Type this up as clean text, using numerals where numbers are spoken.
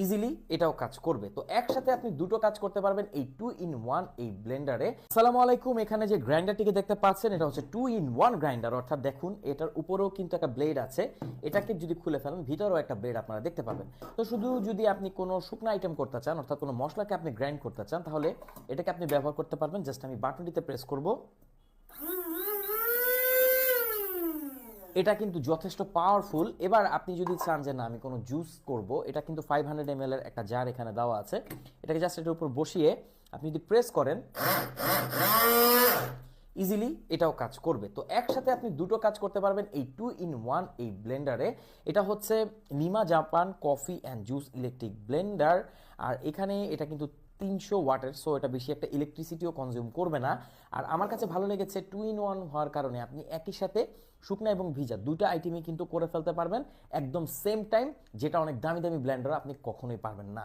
Easily এটাও কাজ করবে। তো একসাথে আপনি দুটো কাজ করতে পারবেন এই 2 in 1 এই ব্লেন্ডারে। আসসালামু আলাইকুম। এখানে যে গ্রাইন্ডারটিকে দেখতে পাচ্ছেন এটা হচ্ছে 2 in 1 গ্রাইন্ডার, অর্থাৎ দেখুন এটার উপরেও কিন্তু একটা ব্লেড আছে, এটাকে যদি খুলে ফেলেন ভিতরেও একটা ব্লেড আপনারা দেখতে পাবেন। তো শুধু যদি আপনি কোনো শুকনো আইটেম করতে চান, অর্থাৎ কোনো মশলাকে আপনি গ্রাইন্ড করতে চান, তাহলে এটাকে আপনি ব্যবহার করতে পারবেন। জাস্ট আমি বাটনটিতে প্রেস করব, এটা কিন্তু যথেষ্ট পাওয়ারফুল। এবার আপনি যদি চান যে না আমি কোনো জুস করব, এটা কিন্তু 500 ml এর একটা জার এখানে দেওয়া আছে, এটাকে জাস্ট এটার উপর বসিয়ে আপনি যদি প্রেস করেন ইজিলি এটাও কাজ করবে। তো একসাথে আপনি দুটো কাজ করতে পারবেন এই 2 in 1 এই ব্লেন্ডারে। এটা হচ্ছে Nima Japan coffee and juice electric blender, আর এখানে এটা কিন্তু 300 ওয়াটের, সো এটা বেশি একটা ইলেকট্রিসিটিও কনজিউম করবে না। আর আমার কাছে ভালো লেগেছে 2 in 1 হওয়ার কারণে আপনি একই সাথে শুকনা এবং ভিজা দুটো আইটেমই কিন্তু করে ফেলতে পারবেন একদম সেম টাইম, যেটা অনেক দামি দামি ব্লেন্ডার আপনি কখনোই পারবেন না।